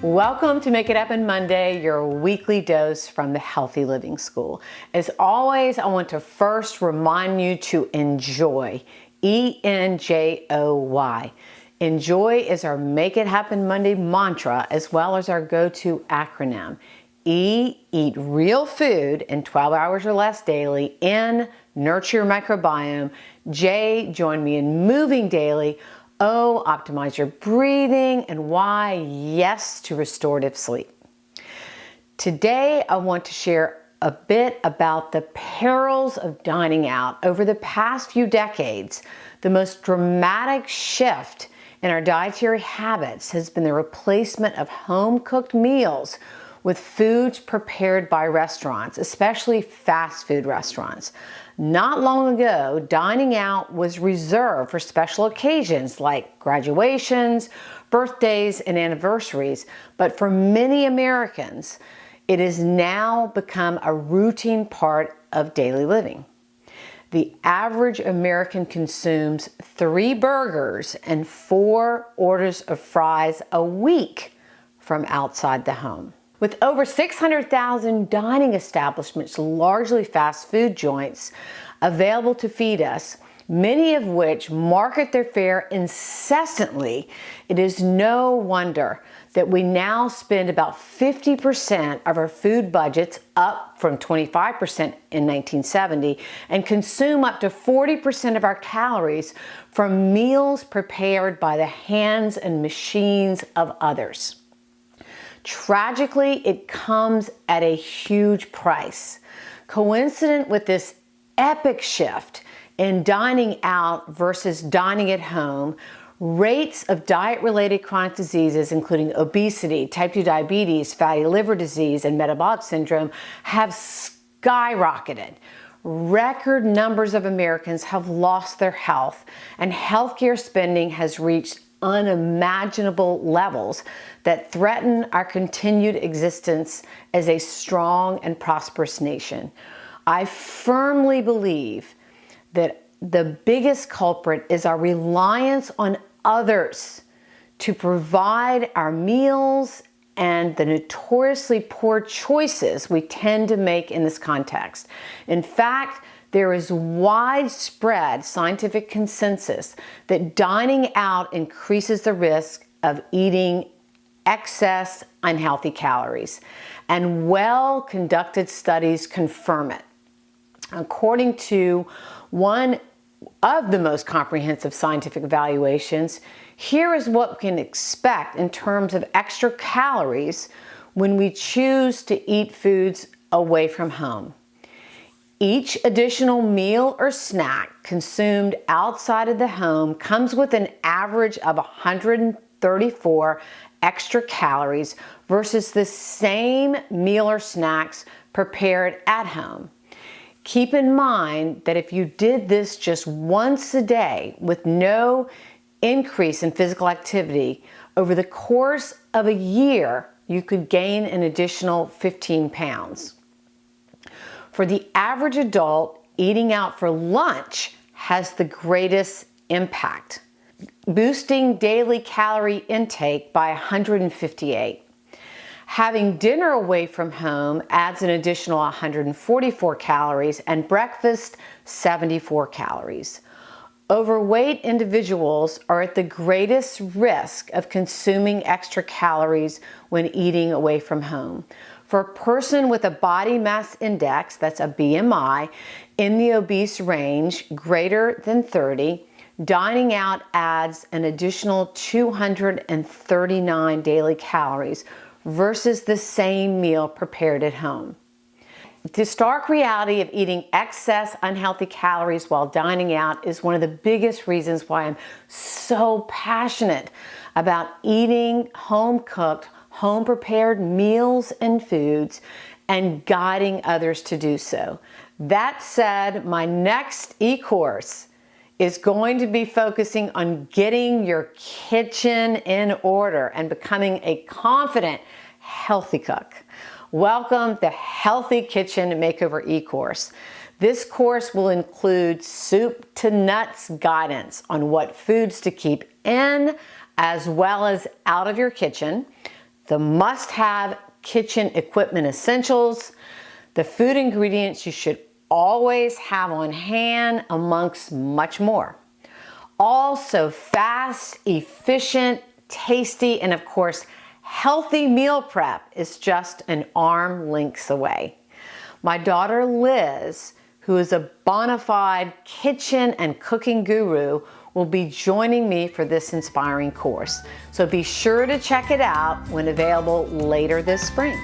Welcome to Make It Happen Monday, your weekly dose from the Healthy Living School. As always, I want to first remind you to enjoy, E-N-J-O-Y. Enjoy is our Make It Happen Monday mantra, as well as our go-to acronym. E, eat real food in 12 hours or less daily. N, nurture your microbiome. J, join me in moving daily. O, optimize your breathing. And Y, yes to restorative sleep. Today, I want to share a bit about the perils of dining out. Over the past few decades, the most dramatic shift in our dietary habits has been the replacement of home-cooked meals with foods prepared by restaurants, especially fast food restaurants. Not long ago, dining out was reserved for special occasions like graduations, birthdays, and anniversaries. But for many Americans, it has now become a routine part of daily living. The average American consumes 3 burgers and 4 orders of fries a week from outside the home. With over 600,000 dining establishments, largely fast food joints, available to feed us, many of which market their fare incessantly, it is no wonder that we now spend about 50% of our food budgets, up from 25% in 1970, and consume up to 40% of our calories from meals prepared by the hands and machines of others. Tragically, it comes at a huge price. Coincident with this epic shift in dining out versus dining at home, rates of diet-related chronic diseases, including obesity, type 2 diabetes, fatty liver disease, and metabolic syndrome, have skyrocketed. Record numbers of Americans have lost their health, and healthcare spending has reached unimaginable levels that threaten our continued existence as a strong and prosperous nation. I firmly believe that the biggest culprit is our reliance on others to provide our meals and the notoriously poor choices we tend to make in this context. In fact, there is widespread scientific consensus that dining out increases the risk of eating excess unhealthy calories, and well-conducted studies confirm it. According to one of the most comprehensive scientific evaluations, here is what we can expect in terms of extra calories when we choose to eat foods away from home. Each additional meal or snack consumed outside of the home comes with an average of 134 extra calories versus the same meal or snacks prepared at home. Keep in mind that if you did this just once a day with no increase in physical activity, over the course of a year, you could gain an additional 15 pounds. For the average adult, eating out for lunch has the greatest impact, boosting daily calorie intake by 158. Having dinner away from home adds an additional 144 calories, and breakfast 74 calories. Overweight individuals are at the greatest risk of consuming extra calories when eating away from home. For a person with a body mass index, that's a BMI, in the obese range greater than 30, dining out adds an additional 239 daily calories versus the same meal prepared at home. The stark reality of eating excess unhealthy calories while dining out is one of the biggest reasons why I'm so passionate about eating home-cooked, home-prepared meals and foods and guiding others to do so. That said, my next e-course is going to be focusing on getting your kitchen in order and becoming a confident, healthy cook. Welcome to Healthy Kitchen Makeover e-course. This course will include soup to nuts guidance on what foods to keep in as well as out of your kitchen, the must-have kitchen equipment essentials, the food ingredients you should always have on hand, amongst much more. Also fast, efficient, tasty, and of course, healthy meal prep is just an arm length away. My daughter Liz, who is a bona fide kitchen and cooking guru, will be joining me for this inspiring course. So be sure to check it out when available later this spring.